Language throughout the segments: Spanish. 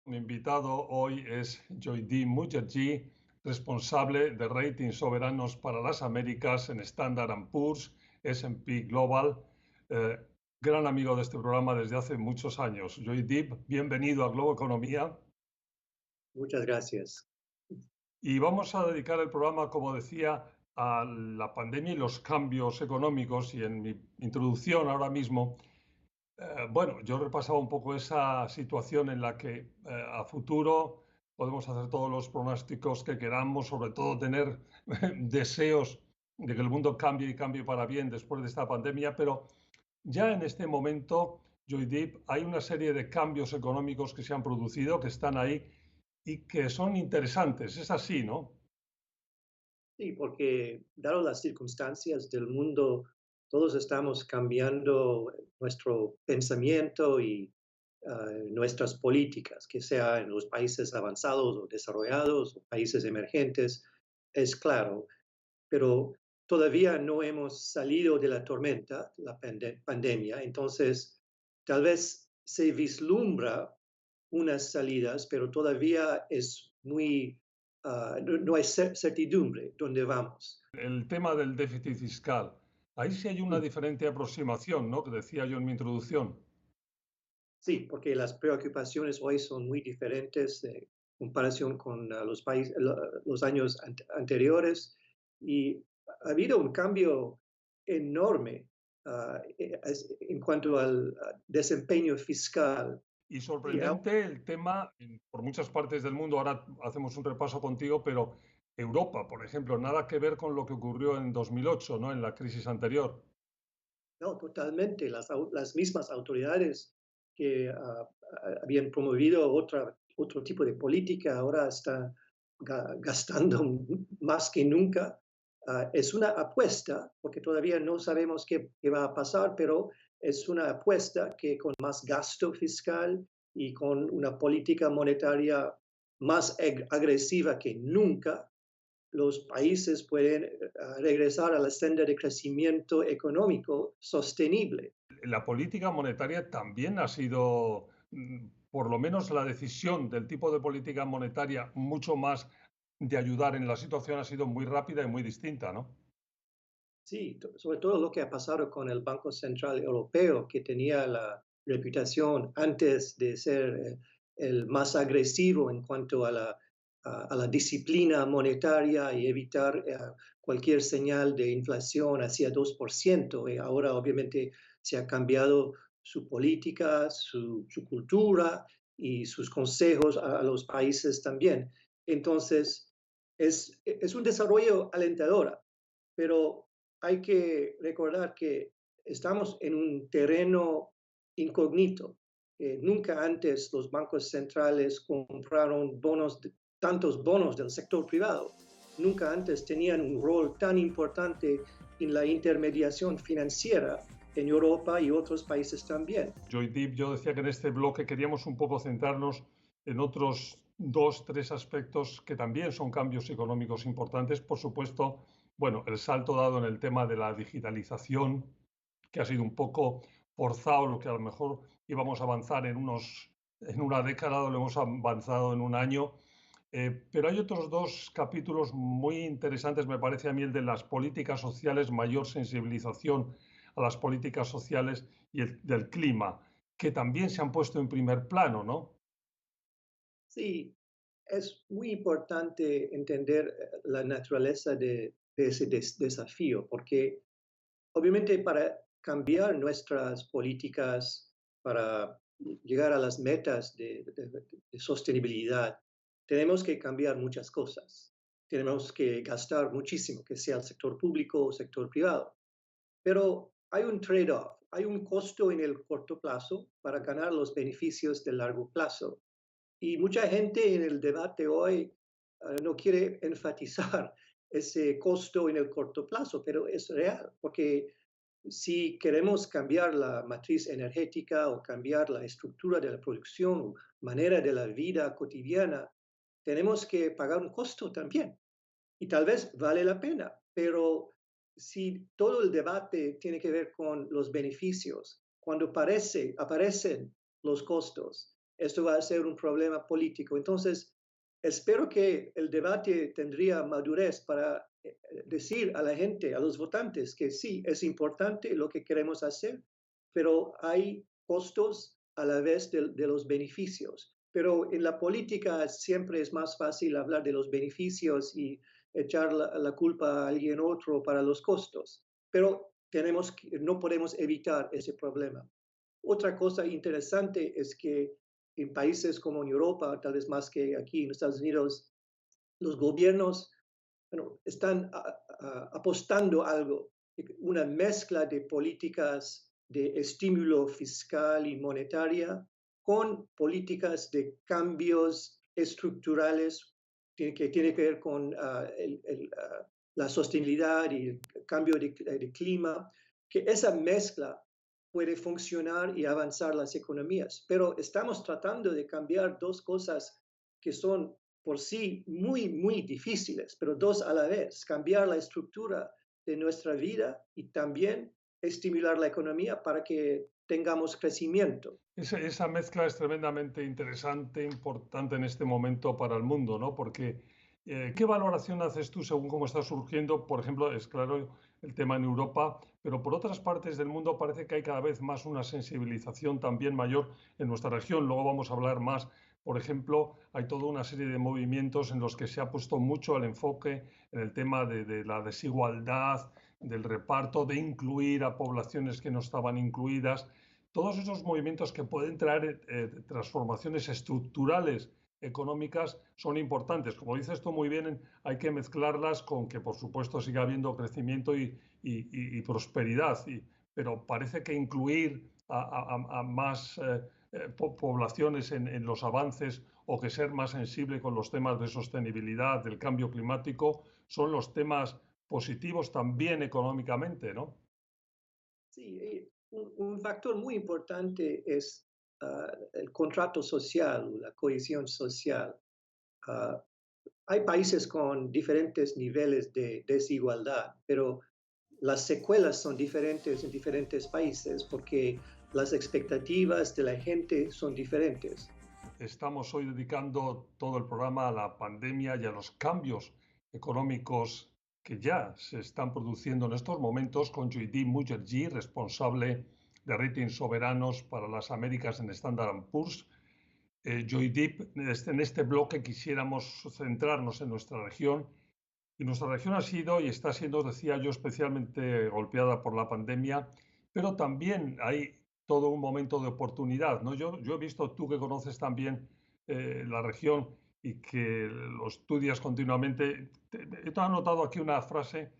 Mi invitado hoy es Joydeep Mukherjee, responsable de ratings soberanos para las Américas en Standard Poor's, S&P Global, eh, gran amigo de este programa desde hace muchos años. Joydeep, bienvenido a Globo Economía. Muchas gracias. Y vamos a dedicar el programa, como decía, a la pandemia y los cambios económicos. Y en mi introducción ahora mismo, bueno, yo repasaba un poco esa situación en la que a futuro podemos hacer todos los pronósticos que queramos, sobre todo tener deseos de que el mundo cambie y cambie para bien después de esta pandemia, pero ya en este momento, Joydeep, hay una serie de cambios económicos que se han producido, que están ahí y que son interesantes. Es así, ¿no? Sí, porque dado las circunstancias del mundo, todos estamos cambiando nuestro pensamiento y nuestras políticas, que sea en los países avanzados o desarrollados o países emergentes, es claro, pero todavía no hemos salido de la tormenta, la pandemia, entonces tal vez se vislumbra unas salidas, pero todavía es muy, no hay certidumbre dónde vamos. El tema del déficit fiscal. Ahí sí hay una Mm, diferente aproximación, ¿no? Que decía yo en mi introducción. Sí, porque las preocupaciones hoy son muy diferentes en comparación con los países, los años anteriores y ha habido un cambio enorme en cuanto al desempeño fiscal. Y Y sorprendente el tema por muchas partes del mundo. Ahora hacemos un repaso contigo, pero Europa, por ejemplo, nada que ver con lo que ocurrió en 2008, ¿no? En la crisis anterior. no, totalmente. Las mismas autoridades que habían promovido otro tipo de política ahora están gastando más que nunca. Es una apuesta, porque todavía no sabemos qué va a pasar, pero es una apuesta que con más gasto fiscal y con una política monetaria más agresiva que nunca, los países pueden regresar a la senda de crecimiento económico sostenible. La política monetaria también ha sido, por lo menos la decisión del tipo de política monetaria, mucho más de ayudar en la situación ha sido muy rápida y muy distinta, ¿no? Sí, sobre todo lo que ha pasado con el Banco Central Europeo, que tenía la reputación antes de ser el más agresivo en cuanto a la disciplina monetaria y evitar cualquier señal de inflación hacia 2%. Y ahora obviamente se ha cambiado su política, su cultura y sus consejos a los países también. Entonces, es un desarrollo alentador, pero hay que recordar que estamos en un terreno incógnito. Nunca antes los bancos centrales compraron tantos bonos del sector privado. Nunca antes tenían un rol tan importante en la intermediación financiera en Europa y otros países también. Joydeep, yo decía que en este bloque queríamos un poco centrarnos en otros dos, tres aspectos que también son cambios económicos importantes. Por supuesto, bueno, el salto dado en el tema de la digitalización, que ha sido un poco forzado, lo que a lo mejor íbamos a avanzar en una década, lo hemos avanzado en un año. Pero hay otros dos capítulos muy interesantes, me parece a mí, el de las políticas sociales, mayor sensibilización a las políticas sociales y el del clima, que también se han puesto en primer plano, ¿no? Sí, es muy importante entender la naturaleza de ese desafío, porque obviamente para cambiar nuestras políticas, para llegar a las metas de sostenibilidad, tenemos que cambiar muchas cosas. Tenemos que gastar muchísimo, que sea el sector público o sector privado. Pero hay un trade-off, hay un costo en el corto plazo para ganar los beneficios del largo plazo. Y mucha gente en el debate hoy no quiere enfatizar ese costo en el corto plazo, pero es real, porque si queremos cambiar la matriz energética o cambiar la estructura de la producción o manera de la vida cotidiana, tenemos que pagar un costo también. Y tal vez vale la pena, pero si todo el debate tiene que ver con los beneficios, cuando aparecen los costos, esto va a ser un problema político. Entonces, espero que el debate tendría madurez para decir a la gente, a los votantes, que sí, es importante lo que queremos hacer, pero hay costos a la vez de los beneficios. Pero en la política siempre es más fácil hablar de los beneficios y echar la culpa a alguien otro para los costos. Pero no podemos evitar ese problema. Otra cosa interesante es que en países como en Europa, tal vez más que aquí en Estados Unidos, los gobiernos están apostando algo, una mezcla de políticas de estímulo fiscal y monetaria con políticas de cambios estructurales que tiene que ver con la sostenibilidad y el cambio de clima, que esa mezcla puede funcionar y avanzar las economías. Pero estamos tratando de cambiar dos cosas que son por sí muy, muy difíciles, pero dos a la vez, cambiar la estructura de nuestra vida y también estimular la economía para que tengamos crecimiento. Esa mezcla es tremendamente interesante, importante en este momento para el mundo, ¿no? Porque, ¿qué valoración haces tú según cómo está surgiendo? Por ejemplo, es claro el tema en Europa, pero por otras partes del mundo parece que hay cada vez más una sensibilización también mayor en nuestra región. Luego vamos a hablar más. Por ejemplo, hay toda una serie de movimientos en los que se ha puesto mucho el enfoque en el tema de la desigualdad, del reparto, de incluir a poblaciones que no estaban incluidas. Todos esos movimientos que pueden traer transformaciones estructurales económicas son importantes. Como dices tú muy bien, hay que mezclarlas con que, por supuesto, siga habiendo crecimiento y prosperidad. Pero parece que incluir a más poblaciones en los avances o que ser más sensible con los temas de sostenibilidad, del cambio climático, son los temas positivos también económicamente, ¿no? Sí, un factor muy importante es el contrato social, la cohesión social. Uh, Hay países con diferentes niveles de desigualdad, pero las secuelas son diferentes en diferentes países porque las expectativas de la gente son diferentes. Estamos hoy dedicando todo el programa a la pandemia y a los cambios económicos que ya se están produciendo en estos momentos con Joydeep Mukherjee, responsable de ratings soberanos para las Américas en Standard Poor's. Joydeep, en este bloque quisiéramos centrarnos en nuestra región. Y nuestra región ha sido y está siendo, decía yo, especialmente golpeada por la pandemia, pero también hay todo un momento de oportunidad, ¿no? Yo he visto, tú que conoces también la región y que lo estudias continuamente, he anotado aquí una frase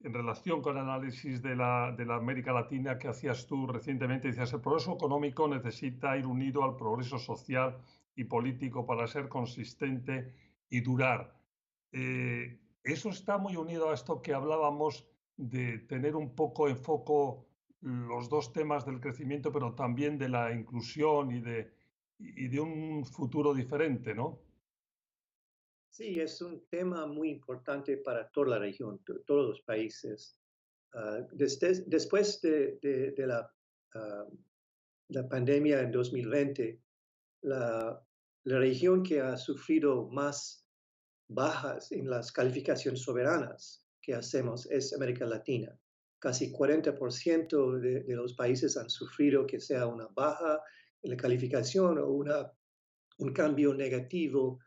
en relación con el análisis de la América Latina que hacías tú recientemente. Decías, el progreso económico necesita ir unido al progreso social y político para ser consistente y durar. Eso está muy unido a esto que hablábamos de tener un poco en foco los dos temas del crecimiento, pero también de la inclusión y de un futuro diferente, ¿no? Sí, es un tema muy importante para toda la región, todos los países. Después de la pandemia en 2020, la región que ha sufrido más bajas en las calificaciones soberanas que hacemos es América Latina. Casi 40% de los países han sufrido que sea una baja en la calificación o un cambio negativo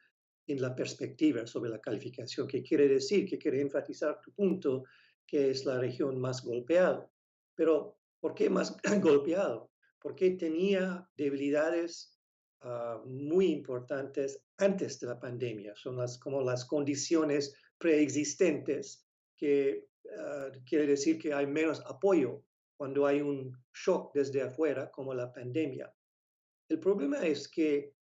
en la perspectiva sobre la calificación, que quiere decir, que quiere enfatizar tu punto, que es la región más golpeada. Pero, ¿por qué más golpeado? Porque tenía debilidades muy importantes antes de la pandemia. Son como las condiciones preexistentes que quiere decir que hay menos apoyo cuando hay un shock desde afuera, como la pandemia. El problema es que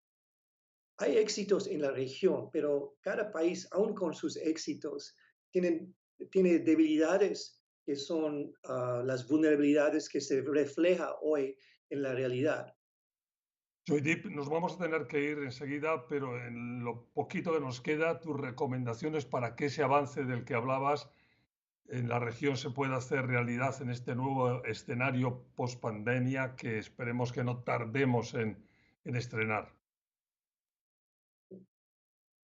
hay éxitos en la región, pero cada país, aun con sus éxitos, tiene debilidades que son las vulnerabilidades que se refleja hoy en la realidad. Joydeep, nos vamos a tener que ir enseguida, pero en lo poquito que nos queda, tus recomendaciones para que ese avance del que hablabas en la región se pueda hacer realidad en este nuevo escenario post-pandemia que esperemos que no tardemos en estrenar.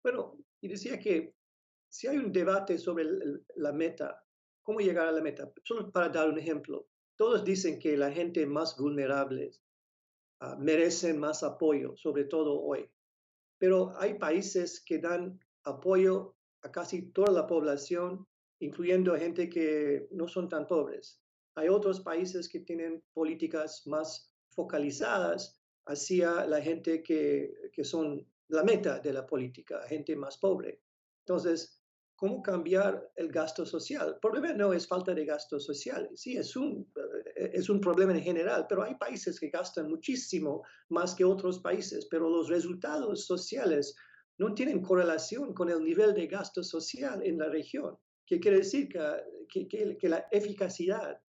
Bueno, y decía que si hay un debate sobre la meta, cómo llegar a la meta, solo para dar un ejemplo, todos dicen que la gente más vulnerable merecen más apoyo, sobre todo hoy. Pero hay países que dan apoyo a casi toda la población, incluyendo a gente que no son tan pobres. Hay otros países que tienen políticas más focalizadas hacia la gente que son la meta de la política, gente más pobre. Entonces, ¿cómo cambiar el gasto social? El problema no es falta de gasto social, sí, es un problema en general, pero hay países que gastan muchísimo más que otros países, pero los resultados sociales no tienen correlación con el nivel de gasto social en la región, que quiere decir que la eficacia,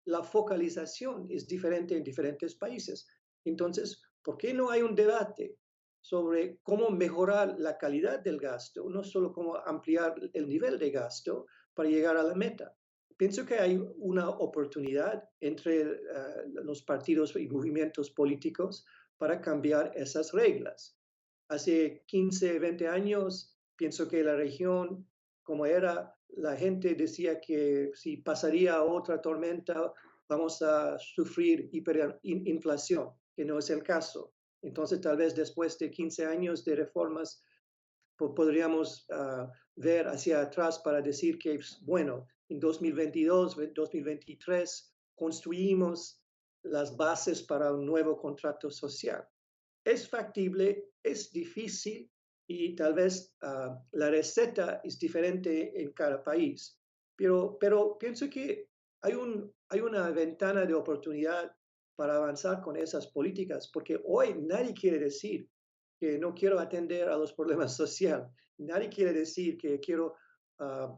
la focalización es diferente en diferentes países. Entonces, ¿por qué no hay un debate sobre cómo mejorar la calidad del gasto, no solo cómo ampliar el nivel de gasto para llegar a la meta? Pienso que hay una oportunidad entre los partidos y movimientos políticos para cambiar esas reglas. Hace 15, 20 años, pienso que la región, como era, la gente decía que si pasaría otra tormenta, vamos a sufrir hiperinflación, que no es el caso. Entonces, tal vez después de 15 años de reformas, podríamos ver hacia atrás para decir que, bueno, en 2022, 2023, construimos las bases para un nuevo contrato social. Es factible, es difícil y tal vez la receta es diferente en cada país, pero pienso que hay una ventana de oportunidad para avanzar con esas políticas, porque hoy nadie quiere decir que no quiero atender a los problemas sociales, nadie quiere decir que quiero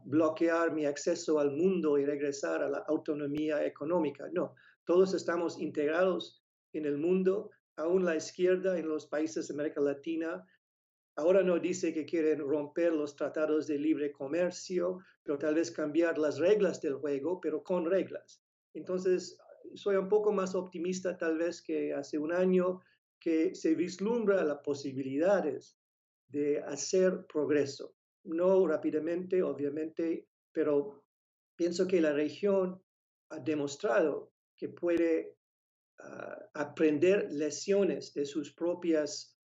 bloquear mi acceso al mundo y regresar a la autonomía económica. No, todos estamos integrados en el mundo, aún la izquierda en los países de América Latina ahora no dice que quieren romper los tratados de libre comercio, pero tal vez cambiar las reglas del juego, pero con reglas. Entonces, soy un poco más optimista tal vez que hace un año, que se vislumbra las posibilidades de hacer progreso. No rápidamente, obviamente, pero pienso que la región ha demostrado que puede aprender lecciones de sus propios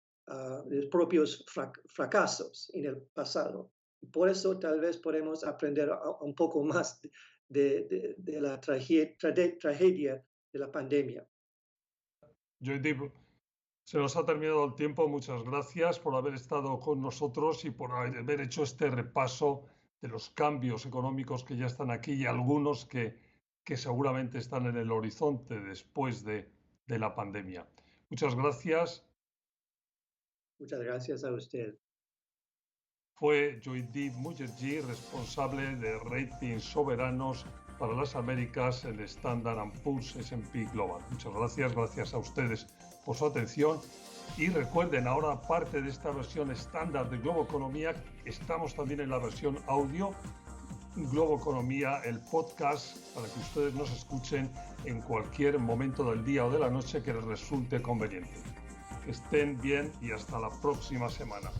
fracasos en el pasado. Por eso tal vez podemos aprender un poco más de la tragedia de la pandemia. Joydeep, se nos ha terminado el tiempo. Muchas gracias por haber estado con nosotros y por haber hecho este repaso de los cambios económicos que ya están aquí y algunos que seguramente están en el horizonte después de la pandemia. Muchas gracias. Muchas gracias a usted. Fue Joydeep Mukherjee, responsable de ratings soberanos para las Américas en Standard & Poor's S&P Global. Muchas gracias a ustedes por su atención. Y recuerden, ahora aparte de esta versión estándar de Globo Economía, estamos también en la versión audio Globo Economía, el podcast, para que ustedes nos escuchen en cualquier momento del día o de la noche que les resulte conveniente. Que estén bien y hasta la próxima semana.